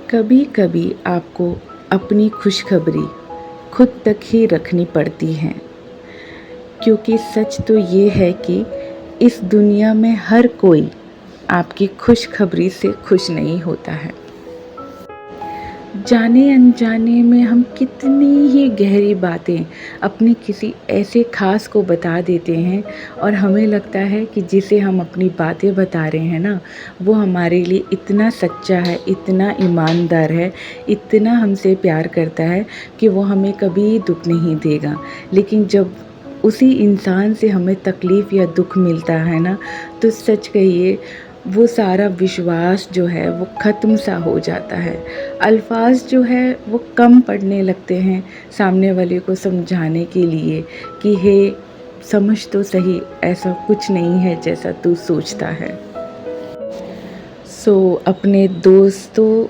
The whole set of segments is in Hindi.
कभी कभी आपको अपनी खुशखबरी खुद तक ही रखनी पड़ती है, क्योंकि सच तो ये है कि इस दुनिया में हर कोई आपकी खुशखबरी से खुश नहीं होता है। जाने अनजाने में हम कितनी ही गहरी बातें अपने किसी ऐसे खास को बता देते हैं और हमें लगता है कि जिसे हम अपनी बातें बता रहे हैं ना, वो हमारे लिए इतना सच्चा है, इतना ईमानदार है, इतना हमसे प्यार करता है कि वो हमें कभी दुख नहीं देगा। लेकिन जब उसी इंसान से हमें तकलीफ़ या दुख मिलता है ना, तो सच कहिए वो सारा विश्वास जो है वो ख़त्म सा हो जाता है। अल्फाज जो है वो कम पड़ने लगते हैं सामने वाले को समझाने के लिए कि हे, समझ तो सही, ऐसा कुछ नहीं है जैसा तू सोचता है। अपने दोस्तों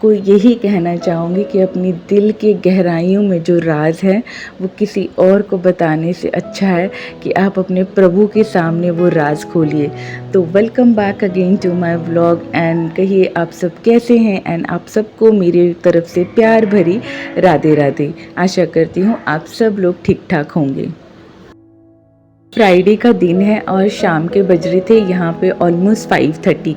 को यही कहना चाहूँगी कि अपनी दिल के गहराइयों में जो राज है वो किसी और को बताने से अच्छा है कि आप अपने प्रभु के सामने वो राज खोलिए। तो welcome back again to my vlog and कहिए आप सब कैसे हैं, एंड आप सबको मेरी तरफ से प्यार भरी राधे राधे। आशा करती हूँ आप सब लोग ठीक ठाक होंगे। फ्राइडे का दिन है और शाम के बज रहे थे यहाँ पे ऑलमोस्ट 5:30।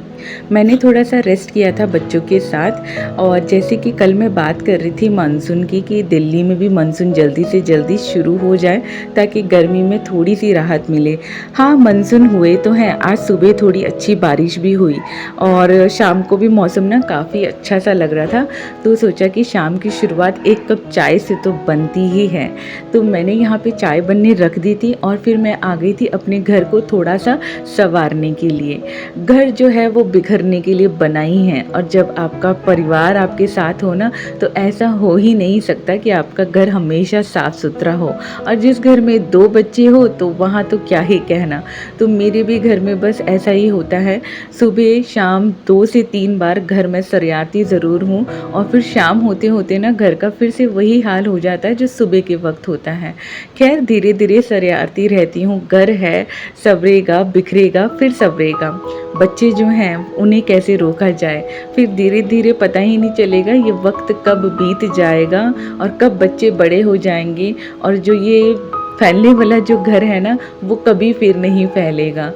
मैंने थोड़ा सा रेस्ट किया था बच्चों के साथ, और जैसे कि कल मैं बात कर रही थी मानसून की कि दिल्ली में भी मानसून जल्दी से जल्दी शुरू हो जाए ताकि गर्मी में थोड़ी सी राहत मिले। हाँ, मानसून हुए तो हैं। आज सुबह थोड़ी अच्छी बारिश भी हुई और शाम को भी मौसम ना काफ़ी अच्छा सा लग रहा था, तो सोचा कि शाम की शुरुआत एक कप चाय से तो बनती ही है। तो मैंने यहाँ पे चाय बनने रख दी थी और फिर मैं आ गई थी अपने घर को थोड़ा सा संवारने के लिए। घर जो है वो बिखरने के लिए बना ही है, और जब आपका परिवार आपके साथ हो ना, तो ऐसा हो ही नहीं सकता कि आपका घर हमेशा साफ सुथरा हो। और जिस घर में 2 बच्चे हो तो वहाँ तो क्या ही कहना। तो मेरे भी घर में बस ऐसा ही होता है, सुबह शाम 2 से 3 बार घर में सरियाती ज़रूर हूँ, और फिर शाम होते होते ना घर का फिर से वही हाल हो जाता है जो सुबह के वक्त होता है। खैर, धीरे धीरे सरियाती रहती हूँ। घर है, संवरेगा, बिखरेगा, फिर संवरेगा। बच्चे जो हैं उन्हें कैसे रोका जाए, फिर धीरे धीरे पता ही नहीं चलेगा ये वक्त कब बीत जाएगा और कब बच्चे बड़े हो जाएंगे, और जो ये फैलने वाला जो घर है ना वो कभी फिर नहीं फैलेगा।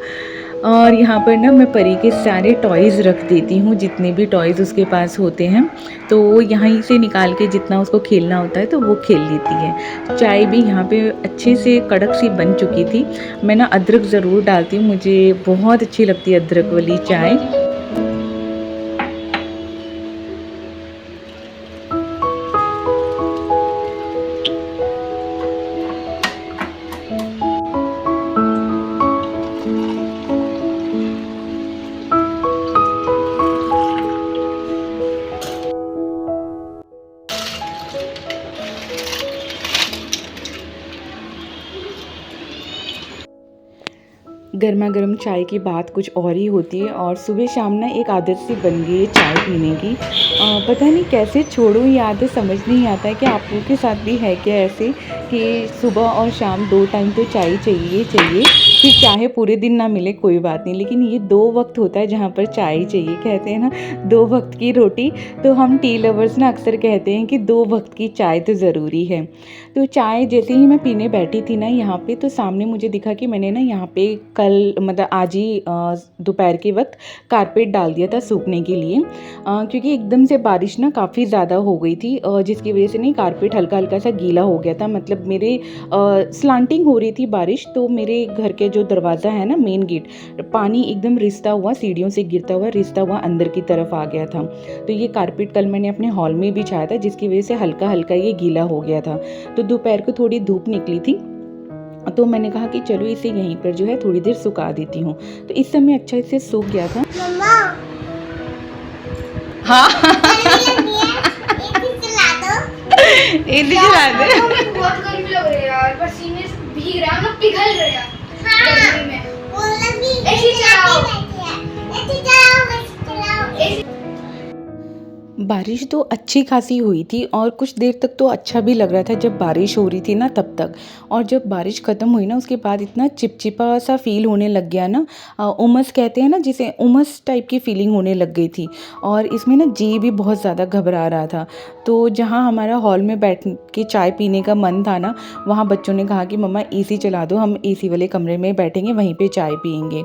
और यहाँ पर ना मैं परी के सारे टॉयज़ रख देती हूँ, जितने भी टॉयज़ उसके पास होते हैं, तो वो यहीं से निकाल के जितना उसको खेलना होता है तो वो खेल लेती है। चाय भी यहाँ पे अच्छे से कड़क सी बन चुकी थी। मैं ना अदरक ज़रूर डालती हूँ, मुझे बहुत अच्छी लगती है अदरक वाली चाय। गर्मा गर्म चाय की बात कुछ और ही होती है, और सुबह शाम ना एक आदत सी बन गई है चाय पीने की। पता नहीं कैसे छोड़ूं ये आदत, समझ नहीं आता है कि आप लोगों के साथ भी है क्या ऐसे कि सुबह और शाम 2 टाइम तो चाय चाहिए चाहिए। फिर चाहे पूरे दिन ना मिले कोई बात नहीं, लेकिन ये 2 वक्त होता है जहाँ पर चाय चाहिए। कहते हैं ना 2 वक्त की रोटी, तो हम टी लवर्स ना अक्सर कहते हैं कि 2 वक्त की चाय तो ज़रूरी है। तो चाय जैसे ही मैं पीने बैठी थी ना यहाँ पे, तो सामने मुझे दिखा कि मैंने ना यहाँ पे कल मतलब आज ही दोपहर के वक्त कारपेट डाल दिया था सूखने के लिए, क्योंकि एकदम से बारिश ना काफ़ी ज़्यादा हो गई थी, जिसकी वजह से नहीं कारपेट हल्का हल्का सा गीला हो गया था। मतलब मेरे स्लांटिंग हो रही थी बारिश, तो मेरे घर के जो दरवाज़ा है ना मेन गेट, पानी एकदम रिसता हुआ, सीढ़ियों से गिरता हुआ रिसता हुआ अंदर की तरफ आ गया था। तो ये कारपेट कल मैंने अपने हॉल में बिछाया था, जिसकी वजह से हल्का हल्का ये गीला हो गया था। तो दोपहर को थोड़ी धूप निकली थी, तो मैंने कहा कि चलो इसे यहीं पर जो है थोड़ी देर सुखा देती हूँ। तो इस समय अच्छा से सूख गया था। मम्मा, हाँ एसी चला दो। बहुत गर्मी लग रही है यार, पसीने से भीग रहा है, मैं पिघल रहा है गर्मी में। एसी चलाओ, एसी चलाओ, एसी चलाओ। बारिश तो अच्छी खासी हुई थी और कुछ देर तक तो अच्छा भी लग रहा था जब बारिश हो रही थी ना तब तक। और जब बारिश ख़त्म हुई ना उसके बाद इतना चिपचिपा सा फ़ील होने लग गया ना, उमस कहते हैं ना जिसे, उमस टाइप की फ़ीलिंग होने लग गई थी। और इसमें ना जी भी बहुत ज़्यादा घबरा रहा था। तो जहाँ हमारा हॉल में बैठ के चाय पीने का मन था ना, वहाँ बच्चों ने कहा कि मम्मा एसी चला दो, हम एसी वाले कमरे में बैठेंगे, वहीं पे चाय पियेंगे।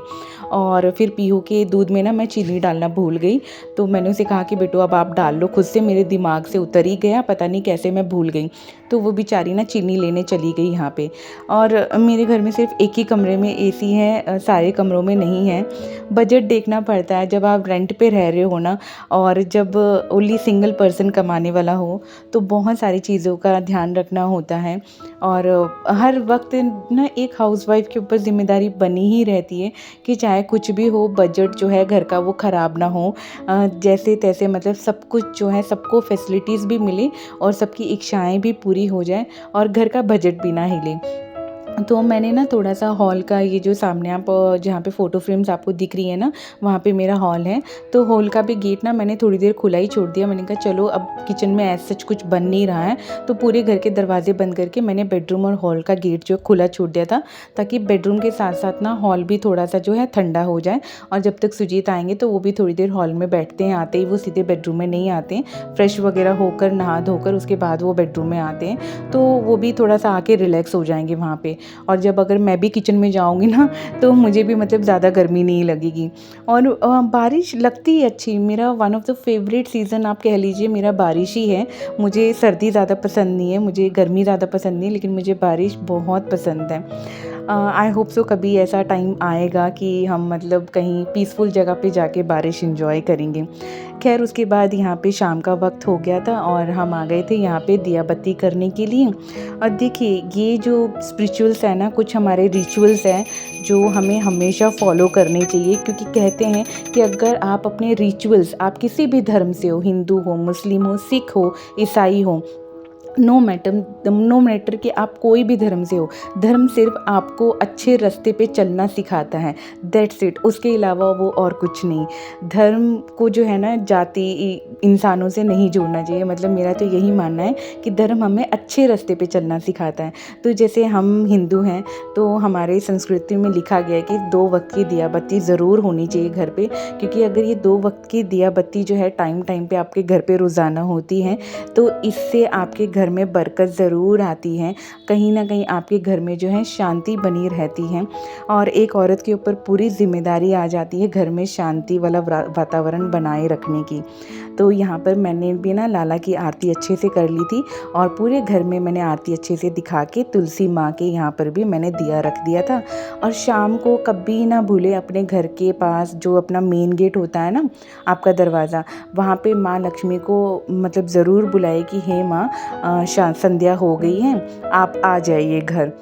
और फिर पीहू के दूध में ना मैं चीनी डालना भूल गई। तो मैंने उसे कहा कि बेटो अब आप डाल लो, खुद से मेरे दिमाग से उतर ही गया, पता नहीं कैसे मैं भूल गई। तो वो बेचारी ना चीनी लेने चली गई यहाँ पे। और मेरे घर में सिर्फ एक ही कमरे में एसी है, सारे कमरों में नहीं है। बजट देखना पड़ता है जब आप रेंट पे रह रहे हो ना, और जब ओनली सिंगल पर्सन कमाने वाला हो तो बहुत सारी चीज़ों का ध्यान रखना होता है। और हर वक्त ना एक हाउसवाइफ के ऊपर ज़िम्मेदारी बनी ही रहती है कि चाहे कुछ भी हो, बजट जो है घर का वो ख़राब ना हो। जैसे तैसे मतलब सब कुछ जो है सबको फैसिलिटीज़ भी मिले और सबकी इच्छाएं भी पूरी हो जाए और घर का बजट भी ना हिले। तो मैंने ना थोड़ा-सा हॉल का, ये जो सामने आप जहाँ पे फ़ोटो फ्रेम्स आपको दिख रही है ना, वहाँ पे मेरा हॉल है। तो हॉल का भी गेट ना मैंने थोड़ी देर खुला ही छोड़ दिया। मैंने कहा चलो अब किचन में एज़ सच कुछ बन नहीं रहा है, तो पूरे घर के दरवाज़े बंद करके मैंने बेडरूम और हॉल का गेट जो खुला छोड़ दिया था, ताकि बेडरूम के साथ-साथ ना हॉल भी थोड़ा-सा जो है ठंडा हो जाए। और जब तक सुजीत आएँगे तो वो भी थोड़ी देर हॉल में बैठते हैं, आते ही वो सीधे बेडरूम में नहीं आते हैं। फ्रेश वगैरह होकर, नहा धोकर उसके बाद वो बेडरूम में आते हैं। तो वो भी थोड़ा-सा आके रिलैक्स हो जाएँगे वहाँ पे। और जब अगर मैं भी किचन में जाऊँगी ना तो मुझे भी मतलब ज़्यादा गर्मी नहीं लगेगी। और बारिश लगती है अच्छी, मेरा one of the favourite season आप कह लीजिए मेरा बारिश ही है। मुझे सर्दी ज़्यादा पसंद नहीं है, मुझे गर्मी ज़्यादा पसंद नहीं है, लेकिन मुझे बारिश बहुत पसंद है। आई होप सो कभी ऐसा टाइम आएगा कि हम मतलब कहीं पीसफुल जगह पे जाके बारिश एंजॉय करेंगे। खैर उसके बाद यहाँ पे शाम का वक्त हो गया था और हम आ गए थे यहाँ पे दिया बत्ती करने के लिए। और देखिए ये जो स्पिरिचुअल्स है ना, कुछ हमारे रिचुअल्स हैं जो हमें हमेशा फॉलो करने चाहिए, क्योंकि कहते हैं कि अगर आप अपने रिचुअल्स, आप किसी भी धर्म से हो, हिंदू हो, मुस्लिम हो, सिख हो, ईसाई हो, नो मैटर कि आप कोई भी धर्म से हो, धर्म सिर्फ आपको अच्छे रास्ते पे चलना सिखाता है, दैट्स इट। उसके अलावा वो और कुछ नहीं। धर्म को जो है ना जाति इंसानों से नहीं जोड़ना चाहिए, मतलब मेरा तो यही मानना है कि धर्म हमें अच्छे रास्ते पे चलना सिखाता है। तो जैसे हम हिंदू हैं तो हमारे संस्कृति में लिखा गया है कि 2 वक्त की दिया बत्ती ज़रूर होनी चाहिए घर पे, क्योंकि अगर ये 2 वक्त की दिया बत्ती जो है टाइम टाइम पे आपके घर पे रोज़ाना होती है तो इससे आपके घर में बरकत ज़रूर आती है, कहीं ना कहीं आपके घर में जो है शांति बनी रहती है। और एक औरत के ऊपर पूरी जिम्मेदारी आ जाती है घर में शांति वाला वातावरण बनाए रखने की। तो यहाँ पर मैंने भी ना लाला की आरती अच्छे से कर ली थी और पूरे घर में मैंने आरती अच्छे से दिखा के तुलसी माँ के यहाँ पर भी मैंने दिया रख दिया था। और शाम को कभी ना भूले अपने घर के पास जो अपना मेन गेट होता है ना, आपका दरवाज़ा, वहाँ पे माँ लक्ष्मी को मतलब ज़रूर बुलाए कि हे माँ, संध्या हो गई है, आप आ जाइए घर,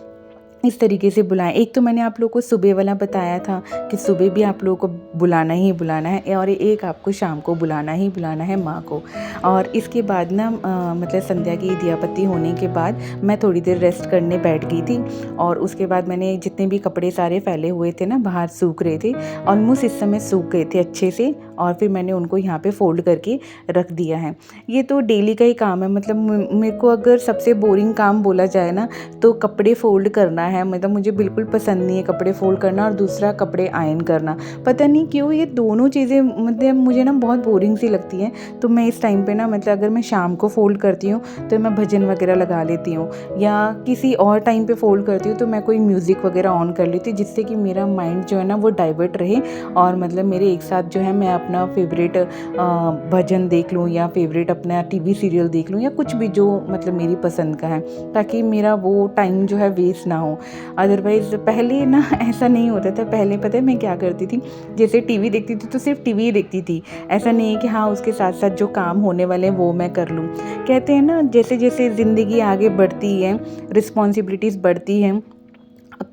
इस तरीके से बुलाएं। एक तो मैंने आप लोगों को सुबह वाला बताया था कि सुबह भी आप लोगों को बुलाना ही बुलाना है, और एक आपको शाम को बुलाना ही बुलाना है माँ को। और इसके बाद ना मतलब संध्या की दिया बत्ती होने के बाद मैं थोड़ी देर रेस्ट करने बैठ गई थी। और उसके बाद मैंने जितने भी कपड़े सारे फैले हुए थे ना बाहर सूख रहे थे, ऑलमोस्ट इस समय सूख गए थे अच्छे से, और फिर मैंने उनको यहाँ पे फोल्ड करके रख दिया है। ये तो डेली का ही काम है, मतलब मेरे को अगर सबसे बोरिंग काम बोला जाए ना तो कपड़े फोल्ड करना है। मतलब मुझे बिल्कुल पसंद नहीं है कपड़े फोल्ड करना, और दूसरा कपड़े आयरन करना। पता नहीं क्यों ये दोनों चीज़ें मतलब मुझे ना बहुत बोरिंग सी लगती हैं। तो मैं इस टाइम पे ना मतलब अगर मैं शाम को फ़ोल्ड करती हूँ तो मैं भजन वगैरह लगा लेती हूँ, या किसी और टाइम पे फ़ोल्ड करती हूँ तो मैं कोई म्यूज़िक वगैरह ऑन कर लेती हूँ, जिससे कि मेरा माइंड जो है ना वो डाइवर्ट रहे, और मतलब मेरे एक साथ जो है मैं अपना फेवरेट भजन देख लूँ, या फेवरेट अपना टीवी सीरियल देख लूँ, या कुछ भी जो मतलब मेरी पसंद का है, ताकि मेरा वो टाइम जो है वेस्ट ना हो। अदरवाइज़ पहले ना ऐसा नहीं होता था। पहले पता है मैं क्या करती थी, जैसे टीवी देखती थी तो सिर्फ टीवी ही देखती थी, ऐसा नहीं है कि हाँ उसके साथ साथ जो काम होने वाले हैं वो मैं कर लूँ। कहते हैं ना जैसे जैसे ज़िंदगी आगे बढ़ती है, रिस्पॉन्सिबिलिटीज़ बढ़ती हैं,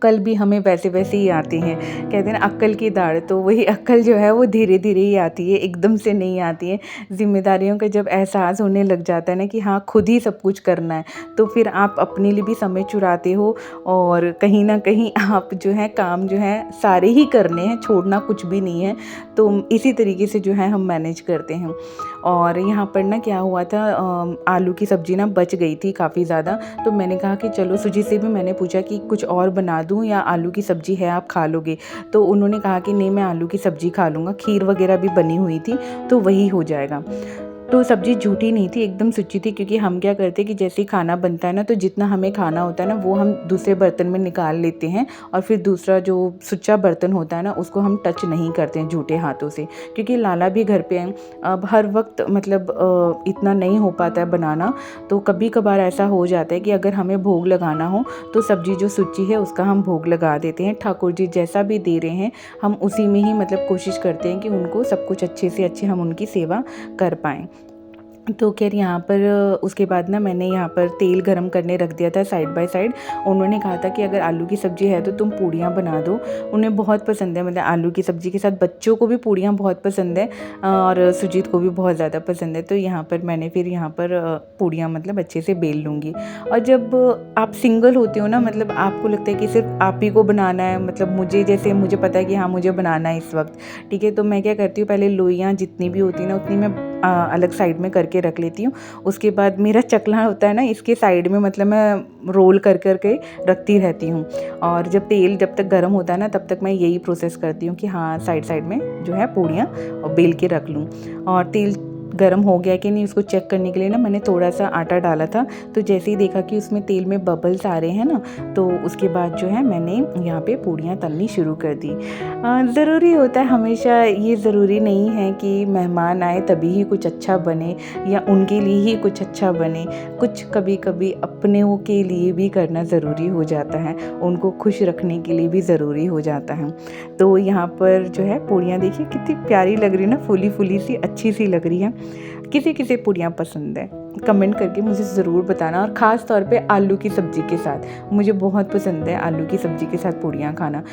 कल भी हमें वैसे वैसे ही आते हैं। कहते हैं ना अक्ल की दाढ़, तो वही अक्ल जो है वो धीरे धीरे ही आती है, एकदम से नहीं आती है। जिम्मेदारियों का जब एहसास होने लग जाता है ना कि हाँ खुद ही सब कुछ करना है, तो फिर आप अपने लिए भी समय चुराते हो और कहीं ना कहीं आप जो है काम जो है सारे ही करने हैं, छोड़ना कुछ भी नहीं है। तो इसी तरीके से जो है हम मैनेज करते हैं। और यहाँ पर ना क्या हुआ था, आलू की सब्ज़ी ना बच गई थी काफ़ी ज़्यादा, तो मैंने कहा कि चलो सुजी से भी मैंने पूछा कि कुछ और बना दूँ या आलू की सब्ज़ी है आप खा लोगे, तो उन्होंने कहा कि नहीं मैं आलू की सब्ज़ी खा लूँगा, खीर वगैरह भी बनी हुई थी तो वही हो जाएगा। तो सब्ज़ी झूठी नहीं थी, एकदम सच्ची थी, क्योंकि हम क्या करते हैं कि जैसे ही खाना बनता है ना, तो जितना हमें खाना होता है ना वो हम दूसरे बर्तन में निकाल लेते हैं और फिर दूसरा जो सुच्चा बर्तन होता है ना उसको हम टच नहीं करते हैं झूठे हाथों से, क्योंकि लाला भी घर पे हैं। अब हर वक्त मतलब इतना नहीं हो पाता है बनाना, तो कभी कभार ऐसा हो जाता है कि अगर हमें भोग लगाना हो तो सब्ज़ी जो सुच्ची है उसका हम भोग लगा देते हैं। ठाकुर जी जैसा भी दे रहे हैं हम उसी में ही मतलब कोशिश करते हैं कि उनको सब कुछ अच्छे से अच्छे हम उनकी सेवा कर पाएँ। तो खैर यहाँ पर उसके बाद ना मैंने यहाँ पर तेल गरम करने रख दिया था साइड बाय साइड। उन्होंने कहा था कि अगर आलू की सब्ज़ी है तो तुम पूड़ियाँ बना दो, उन्हें बहुत पसंद है, मतलब आलू की सब्ज़ी के साथ बच्चों को भी पूड़ियाँ बहुत पसंद है और सुजीत को भी बहुत ज़्यादा पसंद है। तो यहाँ पर मैंने फिर यहाँ पर पूड़ियाँ मतलब अच्छे से बेल लूँगी। और जब आप सिंगल होते हो ना, मतलब आपको लगता है कि सिर्फ आप ही को बनाना है, मतलब मुझे जैसे मुझे पता है कि हाँ मुझे बनाना है इस वक्त, ठीक है, तो मैं क्या करती हूँ पहले लोइयाँ जितनी भी होती है ना उतनी मैं अलग साइड में करके रख लेती हूँ। उसके बाद मेरा चकला होता है ना इसके साइड में मतलब मैं रोल कर कर के रखती रहती हूँ। और जब तेल जब तक गर्म होता है ना तब तक मैं यही प्रोसेस करती हूँ कि हाँ साइड साइड में जो है पूड़ियाँ और बेल के रख लूँ। और तेल गर्म हो गया कि नहीं उसको चेक करने के लिए ना मैंने थोड़ा सा आटा डाला था, तो जैसे ही देखा कि उसमें तेल में बबल्स आ रहे हैं ना, तो उसके बाद जो है मैंने यहाँ पे पूड़ियाँ तलनी शुरू कर दी। ज़रूरी होता है हमेशा, ये ज़रूरी नहीं है कि मेहमान आए तभी ही कुछ अच्छा बने या उनके लिए ही कुछ अच्छा बने, कुछ कभी कभी अपनों के लिए भी करना ज़रूरी हो जाता है, उनको खुश रखने के लिए भी ज़रूरी हो जाता है। तो यहाँ पर जो है पूड़ियाँ देखिए कितनी प्यारी लग रही है ना, फूली फूली सी अच्छी सी लग रही है। किसे किसे पूड़ियाँ पसंद है कमेंट करके मुझे ज़रूर बताना। और ख़ास तौर पे आलू की सब्ज़ी के साथ मुझे बहुत पसंद है आलू की सब्ज़ी के साथ पूड़ियाँ खाना।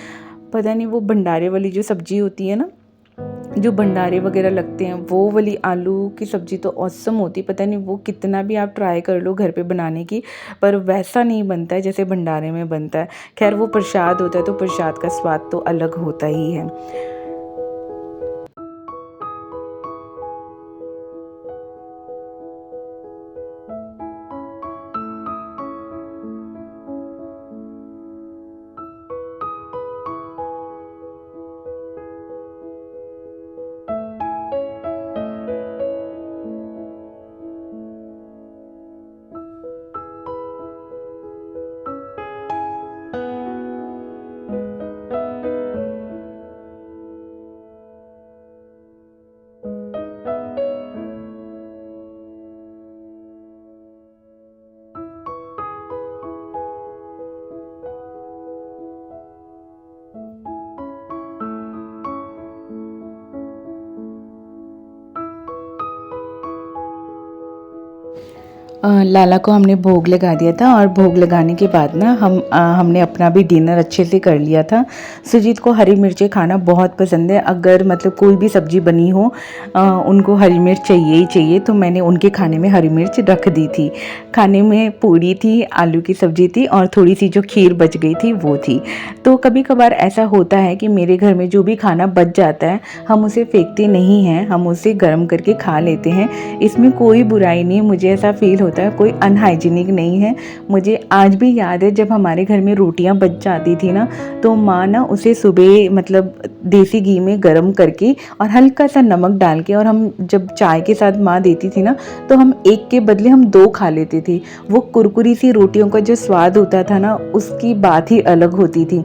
पता नहीं वो भंडारे वाली जो सब्ज़ी होती है ना, जो भंडारे वगैरह लगते हैं वो वाली आलू की सब्ज़ी तो ऑसम होती है। पता नहीं वो कितना भी आप ट्राई कर लो घर पे बनाने की, पर वैसा नहीं बनता है जैसे भंडारे में बनता है। खैर वो प्रसाद होता है तो प्रसाद का स्वाद तो अलग होता ही है। लाला को हमने भोग लगा दिया था और भोग लगाने के बाद ना हमने अपना भी डिनर अच्छे से कर लिया था। सुजीत को हरी मिर्चें खाना बहुत पसंद है, अगर मतलब कोई भी सब्ज़ी बनी हो उनको हरी मिर्च चाहिए ही चाहिए, तो मैंने उनके खाने में हरी मिर्च रख दी थी। खाने में पूड़ी थी, आलू की सब्ज़ी थी और थोड़ी सी जो खीर बच गई थी वो थी। तो कभी कभार ऐसा होता है कि मेरे घर में जो भी खाना बच जाता है हम उसे फेंकते नहीं हैं, हम उसे गर्म करके खा लेते हैं। इसमें कोई बुराई नहीं, मुझे ऐसा फील होता है कोई अनहाइजीनिक नहीं है। मुझे आज भी याद है जब हमारे घर में रोटियां बच जाती थी ना, तो माँ ना उसे सुबह मतलब देसी घी में गर्म करके और हल्का सा नमक डाल के, और हम जब चाय के साथ माँ देती थी ना तो हम एक के बदले हम दो खा लेते थे। वो कुरकुरी सी रोटियों का जो स्वाद होता था ना उसकी बात ही अलग होती थी।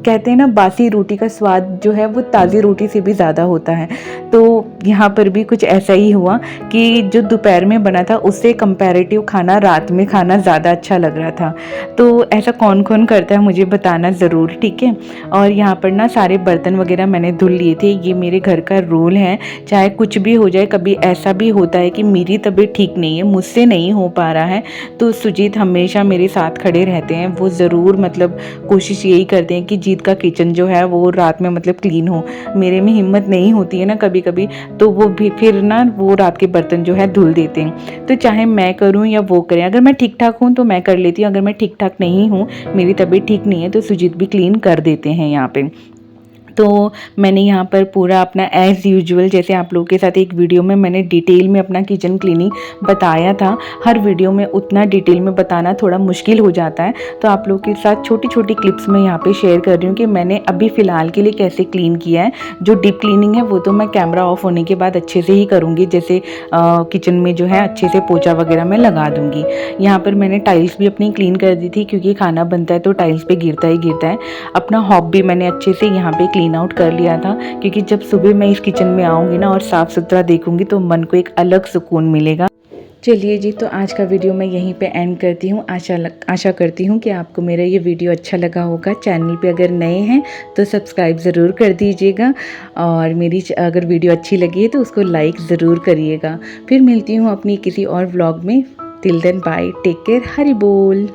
कहते हैं ना बासी रोटी का स्वाद जो है वो ताज़ी रोटी से भी ज़्यादा होता है। तो यहाँ पर भी कुछ ऐसा ही हुआ कि जो दोपहर में बना था उससे कंपैरेटिव खाना रात में खाना ज़्यादा अच्छा लग रहा था। तो ऐसा कौन कौन करता है मुझे बताना ज़रूर, ठीक है। और यहाँ पर ना सारे बर्तन वगैरह मैंने धुल लिए थे। ये मेरे घर का रूल है, चाहे कुछ भी हो जाए, कभी ऐसा भी होता है कि मेरी तबीयत ठीक नहीं है, मुझसे नहीं हो पा रहा है, तो सुजीत हमेशा मेरे साथ खड़े रहते हैं। वो ज़रूर मतलब कोशिश यही करते हैं कि जीत का किचन जो है वो रात में मतलब क्लीन हो। मेरे में हिम्मत नहीं होती है ना कभी कभी, तो वो भी फिर ना वो रात के बर्तन जो है धुल देते हैं। तो चाहे मैं करूँ या वो करें, अगर मैं ठीक ठाक हूँ तो मैं कर लेती हूँ, अगर मैं ठीक ठाक नहीं हूँ, मेरी तबीयत ठीक नहीं है, तो सुजीत भी क्लीन कर देते हैं यहाँ पे। तो मैंने यहाँ पर पूरा अपना एज़ यूजुअल, जैसे आप लोगों के साथ एक वीडियो में मैंने डिटेल में अपना किचन क्लीनिंग बताया था, हर वीडियो में उतना डिटेल में बताना थोड़ा मुश्किल हो जाता है, तो आप लोगों के साथ छोटी छोटी क्लिप्स में यहाँ पे शेयर कर रही हूँ कि मैंने अभी फ़िलहाल के लिए कैसे क्लीन किया है। जो डीप क्लीनिंग है वो तो मैं कैमरा ऑफ होने के बाद अच्छे से ही करूँगी, जैसे किचन में जो है अच्छे से पोछा वगैरह मैं लगा दूँगी। यहाँ पर मैंने टाइल्स भी अपनी क्लीन कर दी थी, क्योंकि खाना बनता है तो टाइल्स पे गिरता ही गिरता है। अपना हॉब भी मैंने अच्छे से यहाँ पे क्लीन आउट कर लिया था, क्योंकि जब सुबह मैं इस किचन में आऊँगी ना और साफ़ सुथरा देखूँगी तो मन को एक अलग सुकून मिलेगा। चलिए जी, तो आज का वीडियो मैं यहीं पे एंड करती हूँ। आशा करती हूँ कि आपको मेरा ये वीडियो अच्छा लगा होगा। चैनल पे अगर नए हैं तो सब्सक्राइब ज़रूर कर दीजिएगा, और मेरी अगर वीडियो अच्छी लगी है तो उसको लाइक ज़रूर करिएगा। फिर मिलती हूँ अपनी किसी और व्लॉग में। Till then bye, take care, Hari बोल।